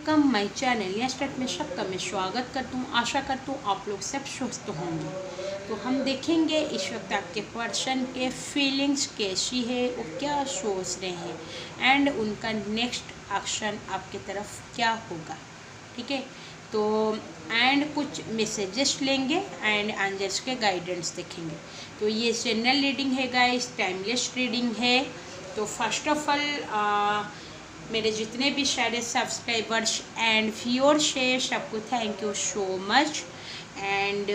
Welcome my channel. Yes start में सबका मैं स्वागत करता हूँ। आशा करता हूँ आप लोग सब स्वस्थ होंगे। तो हम देखेंगे इस वक्त आपके पर्सन के फीलिंग्स कैसी है, वो क्या सोच रहे हैं एंड उनका नेक्स्ट एक्शन आपके तरफ क्या होगा। ठीक है, तो एंड कुछ मैसेजेस लेंगे एंड एंजल्स के गाइडेंस देखेंगे। तो ये जनरल रीडिंग है गाइस, टाइमलेस रीडिंग है। तो फर्स्ट ऑफ ऑल मेरे जितने भी सारे सब्सक्राइबर्स एंड व्यूअर्स है सबको thank you so much. And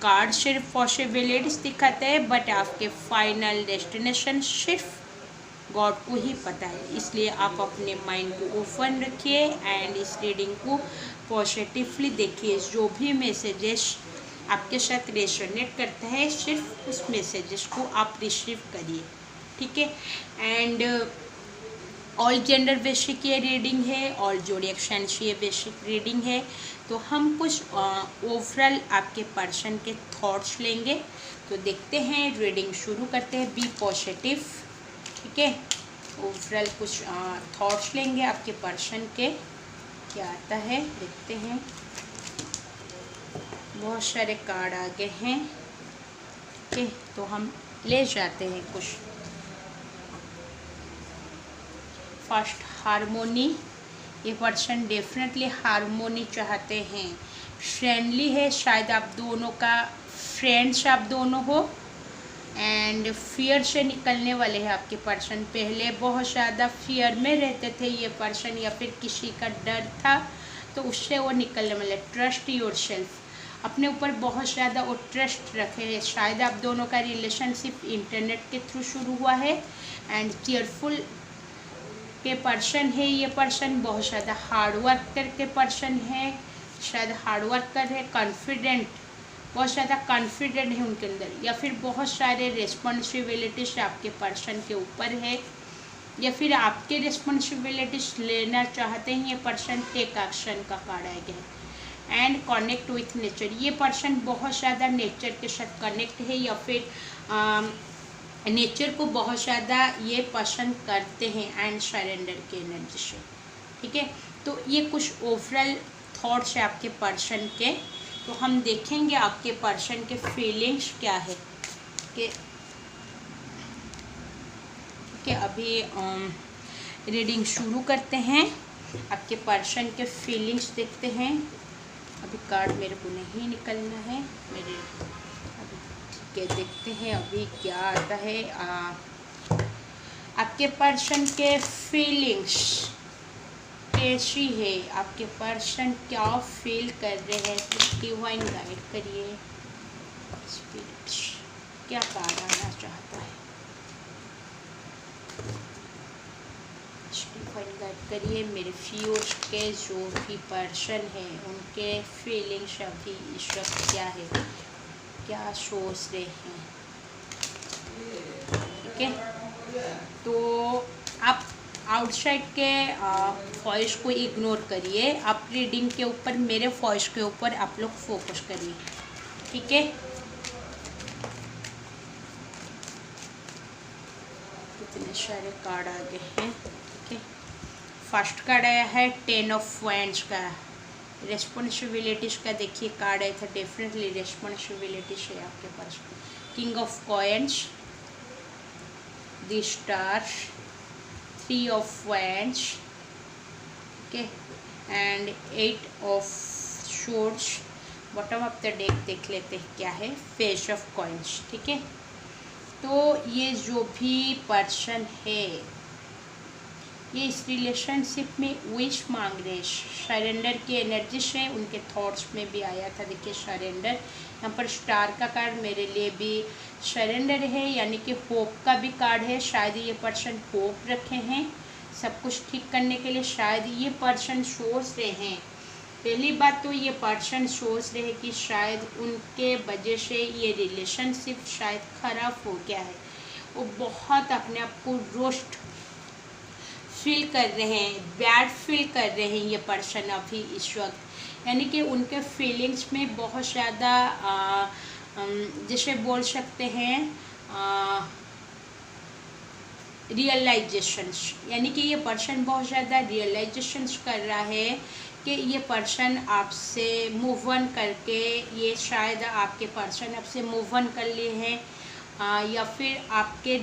card सिर्फ पॉसिबिलिटीज दिखाते हैं बट आपके फाइनल डेस्टिनेशन सिर्फ गॉड को ही पता है, इसलिए आप अपने माइंड को ओपन रखिए एंड इस रीडिंग को पॉजिटिवली देखिए। जो भी मैसेजेस आपके साथ रेजोनेट करता है सिर्फ उस मैसेजेस को आप रिसीव करिए। ठीक है, एंड ऑल जेंडर बेसिक ये रीडिंग है, ऑल जोडिएक साइंस ये बेसिक रीडिंग है। तो हम कुछ ओवरऑल आपके पर्सन के थॉट्स लेंगे। तो देखते हैं, रीडिंग शुरू करते हैं। Be positive. ठीक है, ओवरऑल कुछ थॉट्स लेंगे आपके पर्सन के, क्या आता है देखते हैं। बहुत सारे कार्ड आगे हैं। ठीक है, तो हम ले जाते हैं कुछ। First harmony. ये पर्सन डेफिनेटली हारमोनी चाहते हैं, फ्रेंडली है, शायद आप दोनों का फ्रेंड्स आप दोनों हो एंड फियर से निकलने वाले हैं आपके पर्सन। पहले बहुत ज़्यादा फियर में रहते थे ये पर्सन, या फिर किसी का डर था तो उससे वो निकलने वाले। ट्रस्ट योर सेल्फ, अपने ऊपर बहुत ज़्यादा वो ट्रस्ट रखे हैं। शायद आप दोनों का रिलेशनशिप इंटरनेट के थ्रू शुरू हुआ है एंड केयरफुल के पर्सन है ये पर्सन। बहुत ज़्यादा हार्ड वर्क करके पर्सन है, शायद हार्ड वर्क कर है, कॉन्फिडेंट, बहुत ज़्यादा कॉन्फिडेंट है उनके अंदर, या फिर बहुत सारे रिस्पॉन्सिबिलिटीज आपके पर्सन के ऊपर है, या फिर आपके रिस्पॉन्सिबिलिटीज लेना चाहते हैं ये पर्सन। टेक एक्शन का कार्ड आ गया है। एंड कनेक्ट विथ नेचर, ये पर्सन बहुत ज़्यादा नेचर के साथ कनेक्ट है, या फिर नेचर को बहुत ज़्यादा ये पसंद करते हैं एंड सरेंडर की एनर्जी से। ठीक है, तो ये कुछ ओवरऑल थॉट्स है आपके पर्सन के। तो हम देखेंगे आपके पर्सन के फीलिंग्स क्या है कि अभी रीडिंग शुरू करते हैं। आपके पर्सन के फीलिंग्स देखते हैं। अभी कार्ड मेरे को नहीं निकलना है मेरे, अभी ठीक है, देखते हैं अभी क्या आता है। आपके पर्सन के फीलिंग्स कैसी है, आपके पर्सन क्या फील कर रहे हैं, डिवाइन गाइड करिए। स्पिरिट्स क्या कार्ड आना चाहता है, डिवाइन गाइड करिए। मेरे व्यूअर्स के जो भी पर्सन है उनके फीलिंग्स अभी इस वक्त क्या है, क्या सोच रहे हैं। ठीक है, तो आप आउटसाइड के वॉइस को इग्नोर करिए, आप रीडिंग के ऊपर, मेरे वॉइस के ऊपर आप लोग फोकस करिए। ठीक है, कितने सारे कार्ड आगे हैं। ठीक है, फर्स्ट कार्ड आया है 10 ऑफ वैंड्स का, रेस्पॉन्सिबिलिटीज का। देखिए कार्ड आया था, डेफिनेटली रेस्पॉन्सिबिलिटीज है आपके पास। King of coins, the star, 3 of wands, okay, and 8 of swords। Bottom of the deck देख लेते हैं क्या है, पेज ऑफ कॉइन्स। ठीक है, तो ये जो भी पर्सन है ये इस रिलेशनशिप में विश मांग रहे हैं, सरेंडर की एनर्जी से। उनके थॉट्स में भी आया था, देखिए सरेंडर। यहाँ पर स्टार का कार्ड मेरे लिए भी सरेंडर है, यानी कि होप का भी कार्ड है। शायद ये पर्सन होप रखे हैं सब कुछ ठीक करने के लिए। शायद ये पर्सन सोच रहे हैं, पहली बात तो ये पर्सन सोच रहे हैं कि शायद उनके वजह से ये रिलेशनशिप शायद ख़राब हो गया है। वो बहुत अपने आप को रोस्ट फील कर रहे हैं, बैड फील कर रहे हैं ये पर्सन अभी इस वक्त, यानी कि उनके फीलिंग्स में बहुत ज़्यादा जैसे बोल सकते हैं रियलाइजेशंस, यानी कि ये पर्सन बहुत ज़्यादा रियलाइजेशंस कर रहा है कि ये पर्सन आपसे मूव ऑन करके, ये शायद आपके पर्सन आपसे मूव ऑन कर लिए हैं, या फिर आपके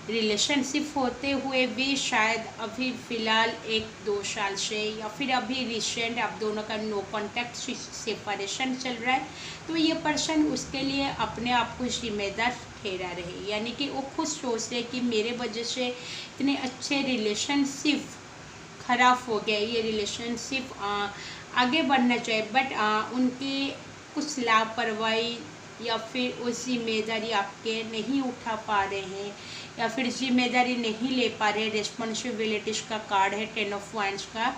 रिलेशनशिप होते हुए भी शायद अभी फ़िलहाल 1-2 साल से या फिर अभी रिसेंट आप दोनों का नो कॉन्टैक्ट सेपरेशन चल रहा है, तो ये पर्सन उसके लिए अपने आप को जिम्मेदार ठहरा रहे, यानी कि वो खुद सोच रहे कि मेरे वजह से इतने अच्छे रिलेशनशिप ख़राब हो गया, ये रिलेशनशिप आगे बढ़ना चाहिए, बट उनकी कुछ लापरवाही या फिर वो जिम्मेदारी आपके नहीं उठा पा रहे हैं, या फिर जिम्मेदारी नहीं ले पा रहे। रिस्पॉन्सिबिलिटीज़ का कार्ड है 10 ऑफ वांड्स का।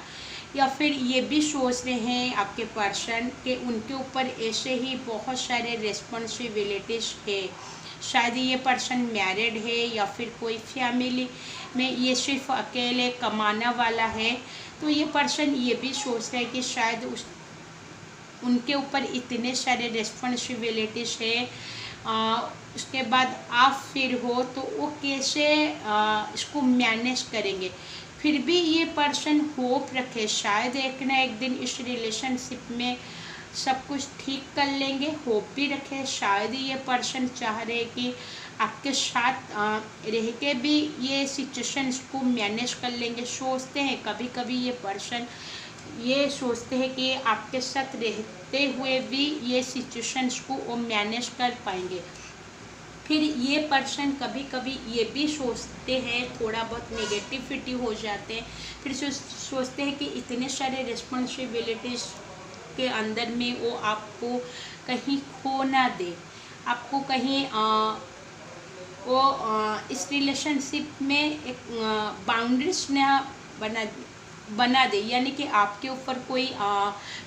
या फिर ये भी सोच रहे हैं आपके पर्सन कि उनके ऊपर ऐसे ही बहुत सारे रिस्पॉन्सिबिलिटीज़ है। शायद ये पर्सन मैरिड है या फिर कोई फैमिली में ये सिर्फ अकेले कमाना वाला है, तो ये पर्सन ये भी सोच रहे हैं कि शायद उनके ऊपर इतने सारे रिस्पॉन्सिबिलिटीज़ है, उसके बाद आप फिर हो तो वो कैसे इसको मैनेज करेंगे। फिर भी ये पर्सन होप रखे शायद एक ना एक दिन इस रिलेशनशिप में सब कुछ ठीक कर लेंगे, होप भी रखे। शायद ये पर्सन चाह रहे कि आपके साथ रह के भी ये सिचुएशंस को मैनेज कर लेंगे। सोचते हैं कभी कभी ये पर्सन ये सोचते हैं कि आपके साथ रहते हुए भी ये सिचुएशंस को वो मैनेज कर पाएंगे। फिर ये पर्सन कभी कभी ये भी सोचते हैं, थोड़ा बहुत नेगेटिविटी हो जाते हैं, फिर सोचते हैं कि इतने सारे रिस्पॉन्सिबिलिटीज़ के अंदर में वो आपको कहीं खो ना दे, आपको कहीं इस रिलेशनशिप में एक बाउंड्रीज ना बना दे, यानी कि आपके ऊपर कोई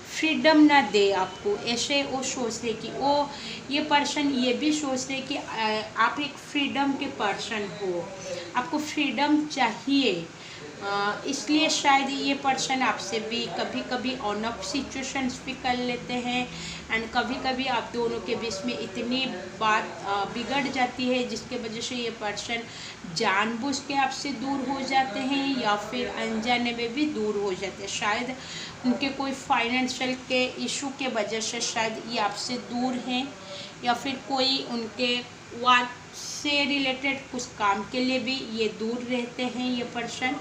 फ्रीडम ना दे आपको। ऐसे वो सोच रहे कि ये पर्सन ये भी सोच रहे कि आप एक फ्रीडम के पर्सन हो, आपको फ्रीडम चाहिए। इसलिए शायद ये पर्सन आपसे भी कभी कभी ऑन ऑफ सिचुएशंस भी कर लेते हैं, एंड कभी कभी आप दोनों के बीच में इतनी बात बिगड़ जाती है जिसके वजह से ये पर्सन जानबूझ के आपसे दूर हो जाते हैं या फिर अनजाने में भी दूर हो जाते हैं। शायद उनके कोई फाइनेंशियल के इशू के वजह से शायद ये आपसे दूर हैं, या फिर कोई उनके वर्क से रिलेटेड कुछ काम के लिए भी ये दूर रहते हैं ये पर्सन।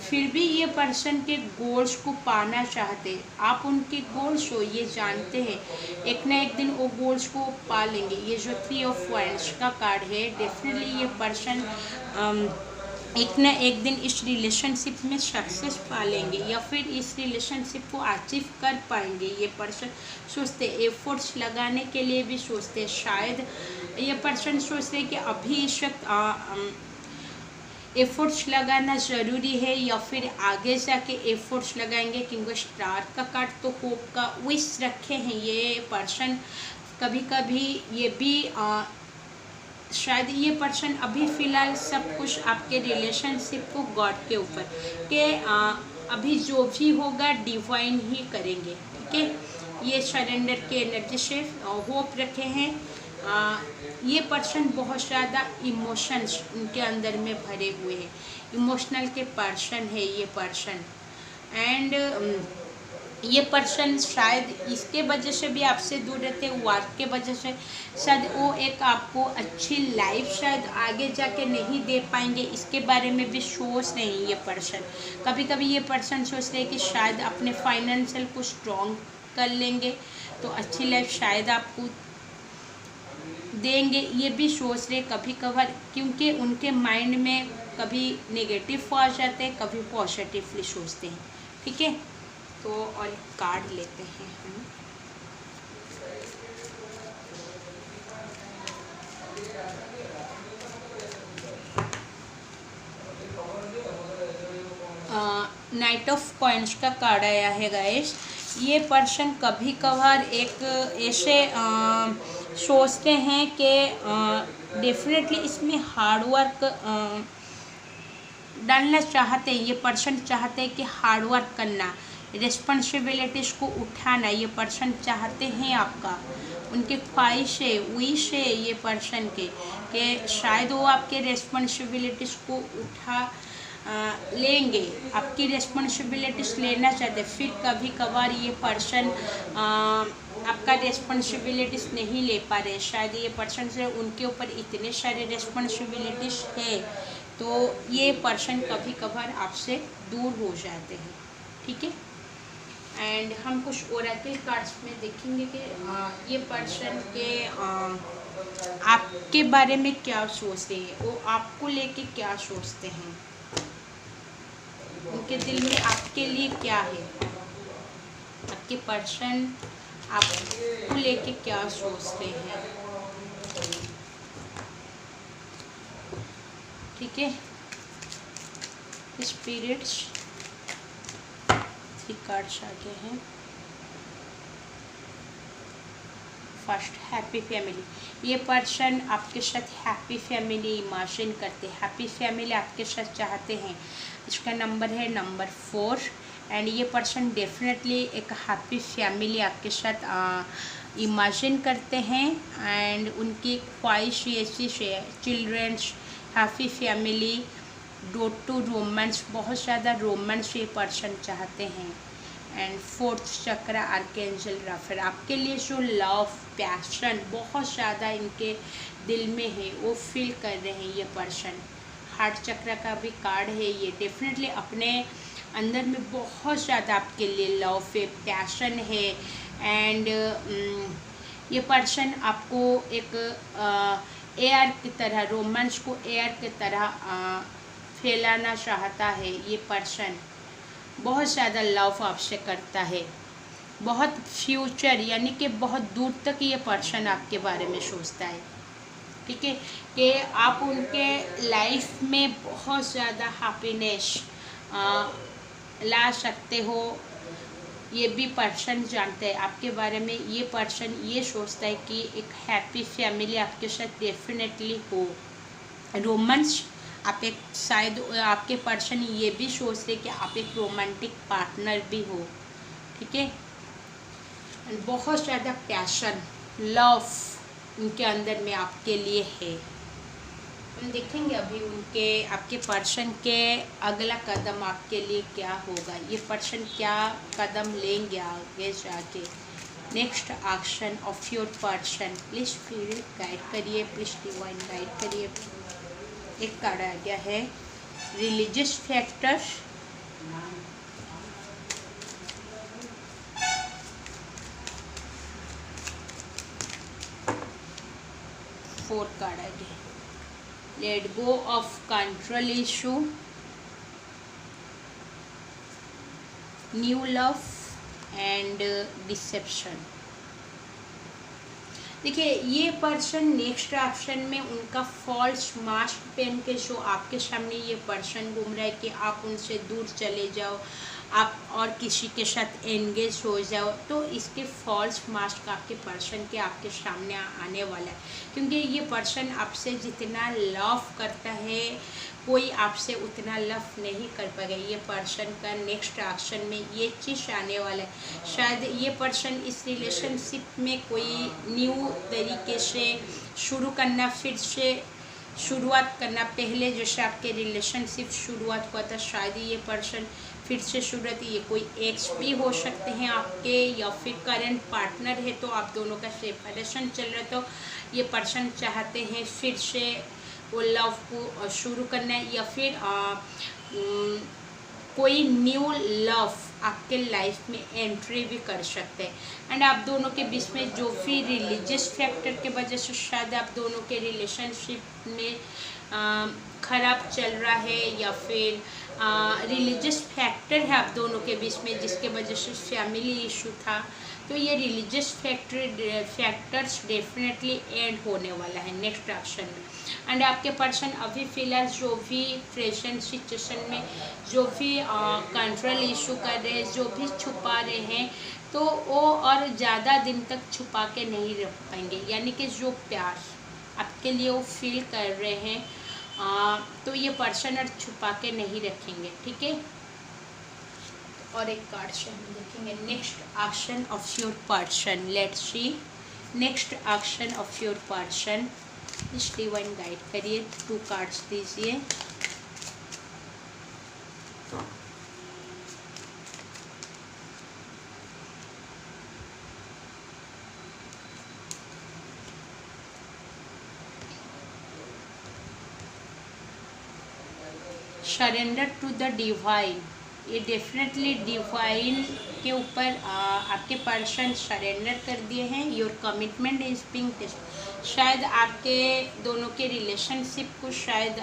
फिर भी ये पर्सन के गोल्स को पाना चाहते हैं, आप उनके गोल्स हो ये जानते हैं, एक ना एक दिन वो गोल्स को पा लेंगे। ये जो 3 ऑफ वांड्स का कार्ड है, डेफिनेटली ये पर्सन एक ना एक दिन इस रिलेशनशिप में सक्सेस पा लेंगे या फिर इस रिलेशनशिप को अचीव कर पाएंगे। ये पर्सन सोचते एफर्ट्स लगाने के लिए भी सोचते हैं। शायद ये पर्सन सोचते हैं कि अभी इस वक्त एफर्ट्स लगाना ज़रूरी है या फिर आगे जाके एफर्ट्स लगाएंगे, क्योंकि स्टार का कार्ड तो होप का विश रखे हैं ये पर्सन। कभी कभी ये भी शायद ये पर्सन अभी फ़िलहाल सब कुछ आपके रिलेशनशिप को गॉड के ऊपर के अभी जो भी होगा डिवाइन ही करेंगे, ठीक है। ये सरेंडर के एनर्जी से होप रखे हैं। ये पर्सन बहुत ज़्यादा इमोशंस उनके अंदर में भरे हुए हैं, इमोशनल के पर्सन है ये पर्सन। एंड ये पर्सन शायद इसके वजह से भी आपसे दूर रहते हैं, वर्क के वजह से शायद वो एक आपको अच्छी लाइफ शायद आगे जाके नहीं दे पाएंगे, इसके बारे में भी सोच रहे हैं ये पर्सन। कभी कभी ये पर्सन सोच रहे हैं कि शायद अपने फाइनेंशियल को स्ट्रॉन्ग कर लेंगे तो अच्छी लाइफ शायद आपको देंगे, ये भी सोच रहे कभी कभार, क्योंकि उनके माइंड में कभी नेगेटिव आ जाते हैं, कभी पॉजिटिवली सोचते हैं, ठीक है। तो और कार्ड लेते हैं हम। नाइट ऑफ कॉइन्स का कार्ड आया है गाइस। ये पर्सन कभी कभार एक ऐसे सोचते हैं कि डेफिनेटली इसमें हार्ड वर्क डालना चाहते हैं। ये पर्सन चाहते हैं कि हार्ड वर्क करना, रिस्पॉन्सिबिलिटीज़ को उठाना ये पर्सन चाहते हैं आपका। उनके ख्वाहिश है, विश है ये पर्सन के कि शायद वो आपके रिस्पॉन्सिबिलिटीज़ को लेंगे, आपकी रिस्पॉन्सिबिलिटीज लेना चाहते, फिर कभी कभार ये पर्सन आपका रिस्पॉन्सिबिलिटीज नहीं ले पा रहे, शायद ये पर्सन से उनके ऊपर इतने सारे रिस्पॉन्सिबिलिटीज है, तो ये पर्सन कभी कभार आपसे दूर हो जाते हैं, ठीक है। एंड हम कुछ ओरेकल कार्ड्स में देखेंगे कि ये पर्सन के आपके बारे में क्या सोचते हैं, वो आपको लेके क्या सोचते हैं, उनके दिल में आपके लिए क्या है, आपके पर्सन आपको लेके क्या सोचते हैं, ठीक है। स्पिरिट्स 3 कार्ड्स आगे हैं। First, happy family. ये पर्सन आपके साथ हैप्पी फैमिली इमेजिन करते, हैप्पी फैमिली आपके साथ चाहते हैं। इसका नंबर है नंबर 4 एंड ये पर्सन डेफिनेटली एक हैप्पी फैमिली आपके साथ इमेजिन करते हैं एंड उनकी ख्वाहिश ऐसी है, childrens, happy family, dote to romance, बहुत ज़्यादा रोमांस ये पर्सन चाहते हैं। एंड 4th चक्र आर्कएंजल राफेल, आपके लिए जो लव पैशन बहुत ज़्यादा इनके दिल में है वो फील कर रहे हैं ये पर्सन। हार्ट चक्र का भी कार्ड है, ये डेफिनेटली अपने अंदर में बहुत ज़्यादा आपके लिए लव है, पैशन है एंड ये पर्सन आपको एक एयर की तरह, रोमांस को एयर की तरह फैलाना चाहता है। ये पर्सन बहुत ज़्यादा लव आपसे करता है, बहुत फ्यूचर यानी कि बहुत दूर तक ये पर्सन आपके बारे में सोचता है, ठीक है, कि आप उनके लाइफ में बहुत ज़्यादा हैप्पीनेस ला सकते हो। ये भी पर्सन जानते हैं आपके बारे में, ये पर्सन ये सोचता है कि एक हैप्पी फैमिली आपके साथ डेफिनेटली हो, रोमांस आप एक, शायद आपके पर्सन ये भी सोचते कि आप एक रोमांटिक पार्टनर भी हो, ठीक है। बहुत ज़्यादा पैशन, लव उनके अंदर में आपके लिए है। हम देखेंगे अभी उनके, आपके पर्सन के अगला कदम आपके लिए क्या होगा, ये पर्सन क्या कदम लेंगे आगे जाके। Next action of your person, please feel guide करिए, प्लीज़ डिवाइन गाइड करिए। एक कार्ड आ गया है रिलीजियस फैक्टर्स, फोर्थ कार्ड आ गया let go of control issue, new love and deception. देखिए ये पर्सन नेक्स्ट ऑप्शन में उनका फॉल्स मास्क पहन के जो आपके सामने ये पर्सन घूम रहा है कि आप उनसे दूर चले जाओ, आप और किसी के साथ एंगेज हो जाओ, तो इसके फॉल्स मास्क आपके पर्सन के आपके सामने आने वाला है, क्योंकि ये पर्सन आपसे जितना लव करता है कोई आपसे उतना लव नहीं कर पाएगा। ये पर्सन का नेक्स्ट एक्शन में ये चीज़ आने वाला है, शायद ये पर्सन इस रिलेशनशिप में कोई न्यू तरीके से शुरू करना, फिर से शुरुआत करना, पहले जैसे आपके रिलेशनशिप शुरुआत हुआ था शायद ये पर्सन फिर से शुरुआत, ये कोई एक्स भी हो सकते हैं आपके या फिर करंट पार्टनर है तो आप दोनों का सेपरेशन चल रहा, तो ये पर्सन चाहते हैं फिर से वो लव को शुरू करना है या फिर कोई न्यू लव आपके लाइफ में एंट्री भी कर सकते हैं। एंड आप दोनों के बीच में जो भी रिलीजियस फैक्टर के वजह से शायद आप दोनों के रिलेशनशिप में ख़राब चल रहा है या फिर रिलीजियस फैक्टर है आप दोनों के बीच में जिसके वजह से फैमिली इशू था, तो ये रिलीजियस फैक्टर्स डेफिनेटली एंड होने वाला है नेक्स्ट ऑप्शन में। एंड आपके पर्सन अभी फ़िलहाल जो भी प्रेजेंट सिचुएशन में जो भी कंट्रोल इशू कर रहे हैं, जो भी छुपा रहे हैं, तो वो और ज़्यादा दिन तक छुपा के नहीं रख पाएंगे, यानी कि जो प्यार आपके लिए वो फील कर रहे हैं तो ये पर्सन और छुपा के नहीं रखेंगे, ठीक है। और एक कार्ड से हम देखेंगे next action of your person, let's see next action of your person. इस डिवाइन गाइड करिए, 2 कार्ड्स दीजिए। सरेंडर टू द डिवाइन, ये डेफिनेटली डिवाइन के ऊपर आपके पर्सन सरेंडर कर दिए हैं। Your commitment is being test, शायद आपके दोनों के रिलेशनशिप को शायद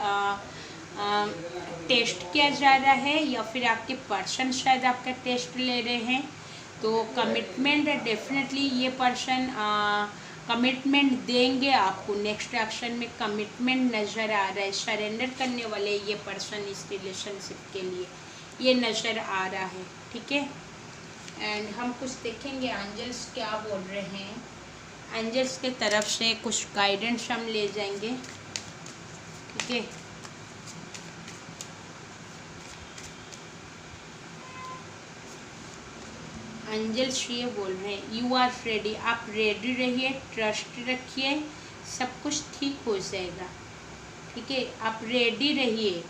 टेस्ट किया जा रहा है, या फिर आपके पर्सन शायद आपका टेस्ट ले रहे हैं। तो कमिटमेंट डेफिनेटली ये पर्सन कमिटमेंट देंगे आपको, नेक्स्ट एक्शन में कमिटमेंट नज़र आ रहा है। सरेंडर करने वाले ये पर्सन इस रिलेशनशिप के लिए ये नज़र आ रहा है, ठीक है। एंड हम कुछ देखेंगे एंजल्स क्या बोल रहे हैं। एंजल्स के तरफ से कुछ गाइडेंस हम ले जाएंगे, ठीक है। एंजल्स ये बोल रहे हैं यू आर रेडी, आप रेडी रहिए, ट्रस्ट रखिए, सब कुछ ठीक हो जाएगा, ठीक है। आप रेडी रहिए,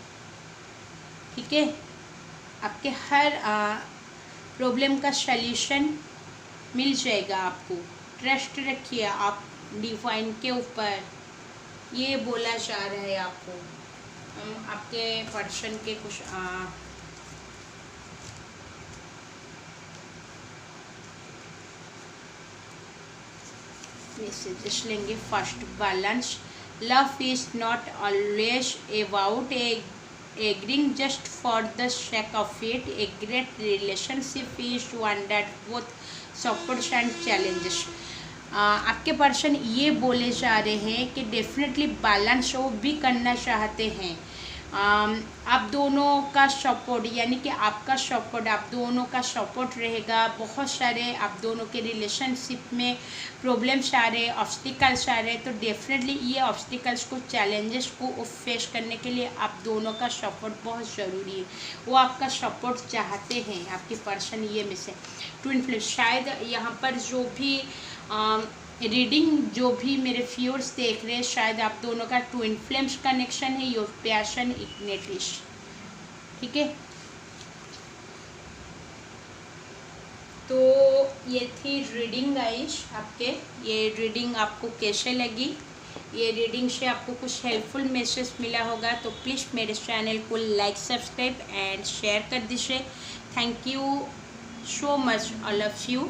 ठीक है। आपके हर प्रॉब्लम का सल्यूशन मिल जाएगा आपको, ट्रस्ट रखिए आप डिवाइन के ऊपर, ये बोला जा रहा है आपको। हम आपके पर्सन के कुछ मैसेजेस लेंगे। First, balance, love is not always about agreeing just for the sake of it. A great relationship is one that both supports and challenges. आपके पर्सन ये बोले जा रहे हैं कि डेफिनेटली बैलेंस वो भी करना चाहते हैं। आप दोनों का सपोर्ट, यानी कि आपका सपोर्ट, आप दोनों का सपोर्ट रहेगा। बहुत सारे आप दोनों के रिलेशनशिप में प्रॉब्लम्स आ रहे, ऑब्स्टिकल्स आ रहे, तो डेफिनेटली ये ऑब्स्टिकल्स को, चैलेंजेस को फेस करने के लिए आप दोनों का सपोर्ट बहुत ज़रूरी है। वो आपका सपोर्ट चाहते हैं आपके पर्सन ये में से। ट्विन फ्लेम, शायद यहाँ पर जो भी रीडिंग जो भी मेरे व्यूअर्स देख रहे हैं, शायद आप दोनों का ट्विन फ्लेम्स कनेक्शन है, योर पैशन इग्निटिश, ठीक है। तो ये थी रीडिंग गाइस आपके। ये रीडिंग आपको कैसे लगी? ये रीडिंग से आपको कुछ हेल्पफुल मैसेज मिला होगा तो प्लीज़ मेरे चैनल को लाइक, सब्सक्राइब एंड शेयर कर दीजिए। Thank you so much all of you.